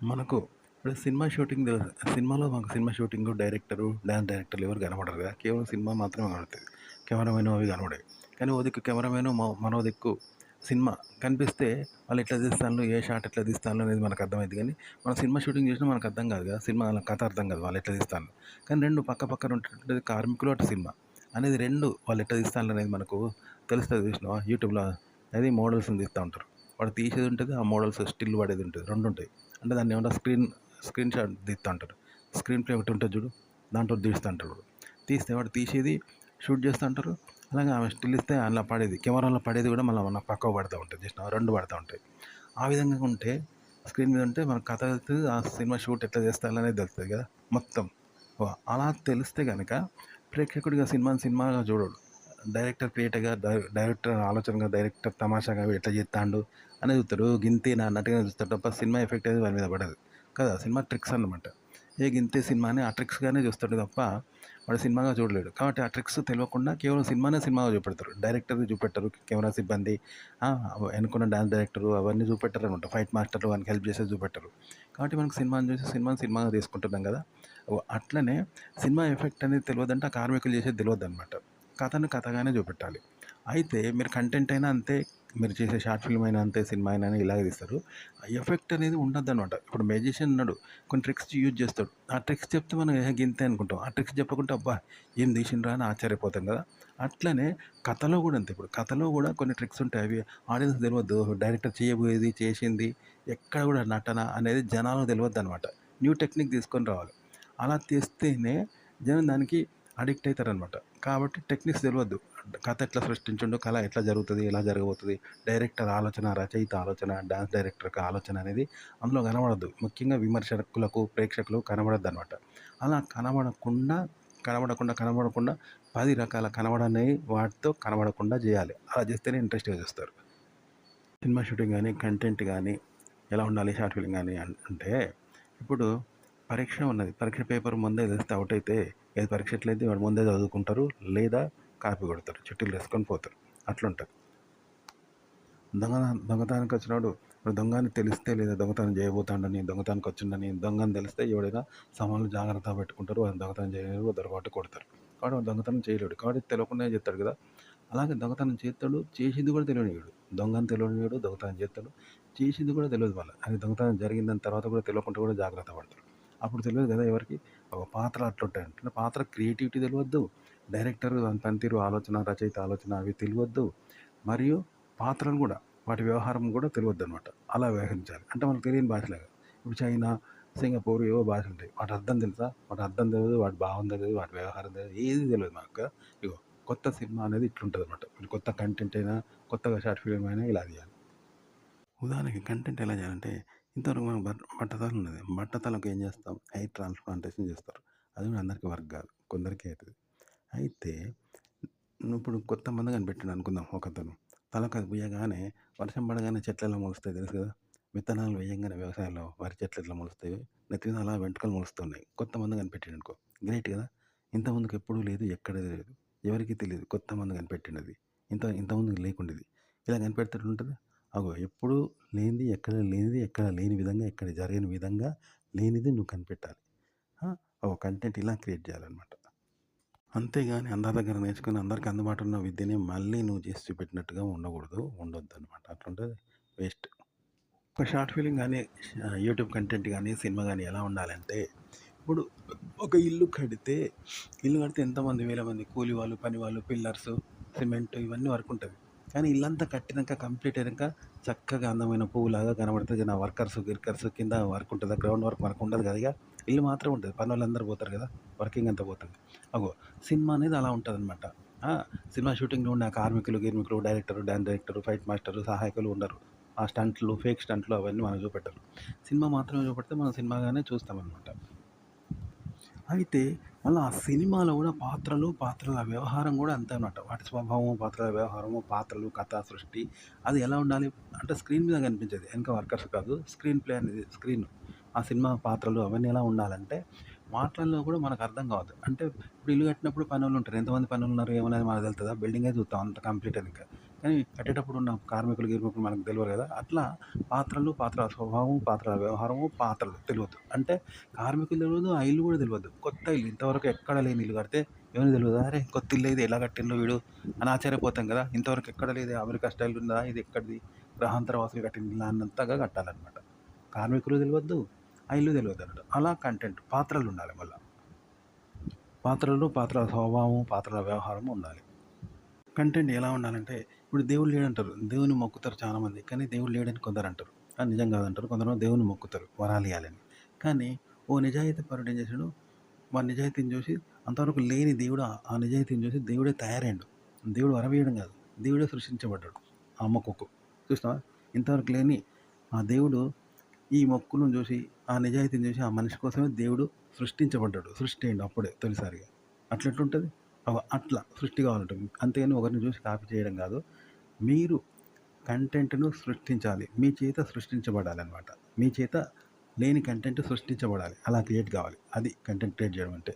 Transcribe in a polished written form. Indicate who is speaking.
Speaker 1: మనకు ఇప్పుడు cinema shooting సినిమాలో మాకు సినిమా షూటింగు, డైరెక్టరు, డాన్స్ డైరెక్టర్లు ఎవరు కనపడరు కదా! కేవలం సినిమా మాత్రమే కనపడతది. కెమెరామెను అవి కనపడయి. కానీ ఓ దిక్కు కెమెరామెను మనో దిక్కు సినిమా కనిపిస్తే వాళ్ళు ఎట్లా తీస్తాండ్రు, ఏ షాట్ ఎట్లా తీస్తాండ్రు అనేది మనకు అర్థమైద్ది కానీ, మనం సినిమా షూటింగ్ చేసినా మనకు అర్థం కాదు కదా! సినిమాల కథ అర్థం కాదు వాళ్ళు ఎట్లా తీస్తాండ్రు. కానీ 2 పక్క పక్కన ఉంటుంటది కార్మికులు, అటు సినిమా అనేది 2 వాళ్ళు ఎట్లా తీస్తాండ్రు అనేది మనకు తెలుస్తది చూసినావా? యూట్యూబ్‌లో అది మోడల్స్‌ని తీస్తా ఉంటారు. వాడు తీసేది ఉంటది, ఆ మోడల్స్ స్టిల్ పడేది ఉంటది. 2 ఉంటాయి. అంటే దాన్ని ఏమంటారు స్క్రీన్ షాట్ తీస్తా అంటారు. స్క్రీన్ ప్లే ఒకటి ఉంటుంది చూడు, దాంట్లో తీస్తా అంటారు. తీస్తే వాడు తీసేది షూట్ చేస్తూ అంటారు. అలాగే ఆమె స్టిల్ ఇస్తే అందులో పడేది కెమెరాలో పడేది కూడా మళ్ళీ మన పక్కకు పడుతూ ఉంటుంది. జస్ట్ 2 పడుతూ ఉంటాయి. ఆ విధంగా ఉంటే స్క్రీన్ మీద ఉంటే మన కథ తెలుస్తుంది, ఆ సినిమా షూట్ ఎట్లా చేస్తారనేది తెలుస్తుంది కదా మొత్తం. అలా తెలిస్తే కనుక ప్రేక్షకుడిగా సినిమాగా చూడడు. డైరెక్టర్ క్రియేటర్గా, డైరెక్టర్ ఆలోచనగా, డైరెక్టర్ తమాషాగా ఎట్లా చేస్తాడు అనేది చూస్తాడు. గింతేనా అన్నట్టుగా చూస్తాడు తప్ప సినిమా ఎఫెక్ట్ అనేది వాడి మీద పడదు కదా. సినిమా ట్రిక్స్ అన్నమాట. గింతే సినిమా అని ఆ ట్రిక్స్గానే చూస్తాడు తప్ప వాడు సినిమాగా చూడలేడు. కాబట్టి ఆ ట్రిక్స్ తెలియకుండా కేవలం సినిమాగా చూపెడతారు. డైరెక్టర్ చూపెట్టరు, కెమెరా సిబ్బంది ఎన్నుకున్న డాన్స్ డైరెక్టరు అవన్నీ చూపెట్టరు అనమాట. ఫైట్ మాస్టర్లు వానికి హెల్ప్ చేసేది చూపెట్టరు. కాబట్టి మనకు సినిమాని చూసి సినిమాగా తీసుకుంటున్నాం కదా. అట్లనే సినిమా ఎఫెక్ట్ అనేది తెలియదంటే ఆ కార్మికులు చేసేది తెలియదు అనమాట. కథను కథగానే చూపెట్టాలి. అయితే మీరు కంటెంట్ అయినా అంతే, మీరు చేసే షార్ట్ ఫిల్మ్ అయినా అంతే, సినిమా అయినా ఇలాగే తీస్తారు. ఆ ఎఫెక్ట్ అనేది ఉండద్దనమాట. ఇప్పుడు మెజిషియన్ ఉన్నాడు, కొన్ని ట్రిక్స్ యూజ్ చేస్తాడు. ఆ ట్రిక్స్ చెప్తే మనం గింతే అనుకుంటాం. ఆ ట్రిక్స్ చెప్పకుంటే అబ్బా ఏం తీసిండ్రా అని ఆశ్చర్యపోతాం కదా. అట్లనే కథలో కూడా అంతే. ఇప్పుడు కథలో కూడా కొన్ని ట్రిక్స్ ఉంటాయి. అవి ఆడియన్స్ తెలియద్దు. డైరెక్టర్ చేయబోయేది, చేసింది ఎక్కడ కూడా నటన అనేది జనాలకు తెలియద్దు అనమాట. న్యూ టెక్నిక్ తీసుకొని రావాలి. అలా తెస్తేనే జనం దానికి అడిక్ట్ అవుతారనమాట. కాబట్టి టెక్నిక్స్ తెలియద్దు. కథ ఎట్లా సృష్టించిండో, కళ ఎట్లా జరుగుతుంది, ఎలా జరగబోతుంది, డైరెక్టర్ ఆలోచన, రచయిత ఆలోచన, డాన్స్ డైరెక్టర్ యొక్క ఆలోచన అనేది అందులో కనబడద్దు. ముఖ్యంగా విమర్శకులకు, ప్రేక్షకులకు కనబడద్దు అనమాట. అలా కనబడకుండా 10 రకాల కనబడనేవి వాటితో కనబడకుండా చేయాలి. అలా చేస్తేనే ఇంట్రెస్ట్‌గా చూస్తారు. సినిమా షూటింగ్ కానీ, కంటెంట్ కానీ ఎలా ఉండాలి, షార్ట్ ఫిల్మ్ కానీ అంటే ఇప్పుడు పరీక్ష ఉన్నది. పరీక్ష పేపర్ ముందే తెస్తే అవుట్ అయితే ఏది పరీక్ష ఎట్లయితే వాడు ముందే చదువుకుంటారు, లేదా కాపీ కొడతారు, చిట్టీలు వేసుకొని పోతారు. అట్లుంటుంది. దొంగతనానికి వచ్చినాడు, ఇప్పుడు దొంగని తెలిస్తే లేదా దొంగతనం చేయబోతాడని, దొంగతనానికి వచ్చిండని, దొంగని తెలిస్తే ఎవడైనా సామాన్లు జాగ్రత్తగా పెట్టుకుంటారు. వాడిని దొంగతనం చేయలేరు, దొరకబట్టి కొడతారు. కాబట్టి వాడు దొంగతనం చేయలేడు. కాబట్టి తెలియకుండానే చేస్తాడు కదా. అలాగే దొంగతనం చేస్తాడు, చేసింది కూడా తెలియనివాడు. దొంగని తెలియనివాడు దొంగతనం చేస్తాడు, చేసింది కూడా తెలియదు వాళ్ళ. అది దొంగతనం జరిగిందని తర్వాత కూడా తెలియకుండా కూడా జాగ్రత్త పడతారు. అప్పుడు తెలియదు కదా ఎవరికి. ఒక పాత్ర అట్లుంటాయి అంటే పాత్ర క్రియేటివిటీ తెలియద్దు, డైరెక్టర్ దాని పనితీరు, ఆలోచన, రచయిత ఆలోచన అవి తెలియద్దు, మరియు పాత్రలు కూడా వాటి వ్యవహారం కూడా తెలియద్దు అనమాట. అలా వ్యవహరించాలి. అంటే మనకు తెలియని భాషలాగా. ఇప్పుడు చైనా, సింగపూర్ ఏవో భాషలు ఉంటాయి. వాటి అర్థం తెలుసా? వాటి అర్థం తెలియదు, వాటి భావం తెలియదు, వాటి వ్యవహారం తెలియదు, ఏది తెలియదు మనకు. ఇగో కొత్త సినిమా అనేది ఇట్లుంటుంది అనమాట. కొత్త కంటెంట్ అయినా, కొత్తగా షార్ట్ ఫిల్మ్ అయినా ఇలా తీయాలి. ఉదాహరణకి కంటెంట్ ఎలా చేయాలంటే, ఇంతవరకు మనం బట్టతల ఉన్నది. బట్టతలకు ఏం చేస్తాం? హెయిర్ ట్రాన్స్‌ప్లాంటేషన్ చేస్తారు. అది కూడా అందరికీ వర్క్ కాదు, కొందరికే అవుతుంది. అయితే ఇప్పుడు కొంతమంది కనిపెట్టిండు అనుకుందాం ఒకతను. తలకు అది పూయగానే వర్షం పడగానే చెట్లు ఎలా మొలుస్తాయి తెలుసు కదా. విత్తనాలు వేయంగానే వ్యవసాయంలో వరి చెట్లు ఎట్లా మొలుస్తాయి, నెత్తి మీద అలా వెంట్రుకలు మొలుస్తున్నాయి. కొంతమంది కనిపెట్టిండు అనుకో, గ్రేట్ కదా. ఇంతకుముందుకు ఎప్పుడూ లేదు, ఎక్కడ లేదు, ఎవరికీ తెలియదు. కొంతమంది కనిపెట్టినది, ఇంతకుముందుకు లేకుండేది. ఇలా కనిపెడితే ఉంటుంది. అగో ఎప్పుడు లేనిది, ఎక్కడ లేని విధంగా, ఎక్కడ జరగని విధంగా లేనిది నువ్వు కనిపెట్టాలి. ఒక కంటెంట్ ఇలా క్రియేట్ చేయాలన్నమాట. అంతేగాని అందరి దగ్గర నేర్చుకుని అందరికి అందుబాటులో ఉన్న విద్యని మళ్ళీ నువ్వు చేసి చూపెట్టినట్టుగా ఉండొద్దనమాట. అట్లుంటే వేస్ట్. ఒక షార్ట్ ఫిల్మ్ కానీ, యూట్యూబ్ కంటెంట్ కానీ, సినిమా కానీ ఎలా ఉండాలంటే, ఇప్పుడు ఒక ఇల్లు కడితే ఎంతమంది వేల మంది కూలి వాళ్ళు, పని వాళ్ళు, పిల్లర్స్, సిమెంట్ ఇవన్నీ వర్క్ ఉంటుంది. కానీ ఇల్లంతా కట్టినాక, కంప్లీట్ అయినాక చక్కగా అందమైన పువ్వులాగా కనబడుతుంది. నా గిర్కర్స్ కింద వర్క్ ఉంటుందా, గ్రౌండ్ వర్క్ మనకు ఉండదు కదా. ఇక ఇల్లు మాత్రం ఉంటుంది, పని వాళ్ళందరూ పోతారు కదా, వర్కింగ్ అంతా పోతుంది. అగో సినిమా అనేది అలా ఉంటుంది అనమాట. సినిమా షూటింగ్లో ఉన్న కార్మికులు, director, dance director, fight master, సహాయకులు ఉండరు. ఆ స్టంట్లు, ఫేక్ స్టంట్లు అవన్నీ మనకు చూపెట్టరు. సినిమా మాత్రమే చూపెడితే మనం సినిమాగానే చూస్తామన్నమాట. అయితే మళ్ళీ ఆ సినిమాలో కూడా పాత్రల వ్యవహారం కూడా అంతే అన్నమాట. వాటి స్వభావం, పాత్రల వ్యవహారము, పాత్రలు, కథా సృష్టి అది ఎలా ఉండాలి అంటే స్క్రీన్ మీద కనిపించేది, వెనక వర్కర్స్ కాదు. స్క్రీన్ ప్లే అనేది స్క్రీన్. ఆ సినిమా పాత్రలు అవన్నీ ఎలా ఉండాలంటే మాటల్లో కూడా మనకు అర్థం కావద్దు. అంటే ఇప్పుడు ఇల్లు కట్టినప్పుడు పనోళ్ళు ఉంటారు. ఎంతమంది పనోళ్ళు ఉన్నారు ఏమనేది మనకు తెలుస్తుందా? బిల్డింగే చూస్తాం అంత కంప్లీట్ అయినాక. కానీ కట్టేటప్పుడు ఉన్న కార్మికులు, గిర్మికులు మనకు తెలవరు కదా! అట్లా పాత్రలు, పాత్రల స్వభావం, పాత్రల వ్యవహారము, పాత్రలు తెలవద్దు. అంటే కార్మికులు తెలవదు, ఆ ఇల్లు కూడా తెలవద్దు. కొత్త ఇల్లు ఇంతవరకు ఎక్కడ లేని ఇల్లు కడితే ఎవరికి తెలవదు. అరే! కొత్త ఇల్లు ఇది ఎలా కట్టిండు వీడు అని ఆశ్చర్యపోతాం కదా! ఇంతవరకు ఎక్కడ లేదు అమెరికా స్టైల్ ఉందా? ఇది ఎక్కడిది? గ్రహాంతర వాసులు కట్టిన ఇల్లా అన్నంతగా కట్టాలనమాట. కార్మికులు తెలవద్దు, ఆ ఇల్లు తెలవద్దన్నట్టు. అలా కంటెంట్ పాత్రలుండాలి మళ్ళా. పాత్రలు, పాత్రల స్వభావం, పాత్రల వ్యవహారము ఉండాలి. కంటెంట్ ఎలా ఉండాలంటే, ఇప్పుడు దేవుడు లేడంటారు. దేవుని మొక్కుతారు చాలామంది. కానీ దేవుడు లేడని కొందరంటారు. అది నిజం కాదంటారు. కొందరేమో దేవుడిని మొక్కుతారు వరాలియ్యాలని. కానీ ఓ నిజాయితీ పరుడు ఏం చేశాడు, వాని నిజాయితీని చూసి అంతవరకు లేని దేవుడు ఆ నిజాయితీని చూసి దేవుడే తయారయ్యిండు. దేవుడు వరం ఇయ్యడం కాదు. దేవుడే సృష్టించబడ్డాడు ఆ మొక్కుకు. చూసినావా? ఇంతవరకు లేని ఆ దేవుడు ఈ మొక్కులను చూసి, ఆ నిజాయితీని చూసి, ఆ మనిషి కోసమే దేవుడు సృష్టించబడ్డాడు. సృష్టి అయిండు అప్పుడే తొలిసారిగా. అట్లెట్లుంటది? అట్లా సృష్టి కావాలంటుంది. అంతేగాని ఒకరిని చూసి కాపీ చేయడం కాదు. మీరు కంటెంట్‌ను సృష్టించాలి. మీ చేత సృష్టించబడాలనమాట. మీ చేత లేని కంటెంట్ సృష్టించబడాలి. అలా క్రియేట్ కావాలి. అది కంటెంట్ క్రియేట్ చేయడం అంటే.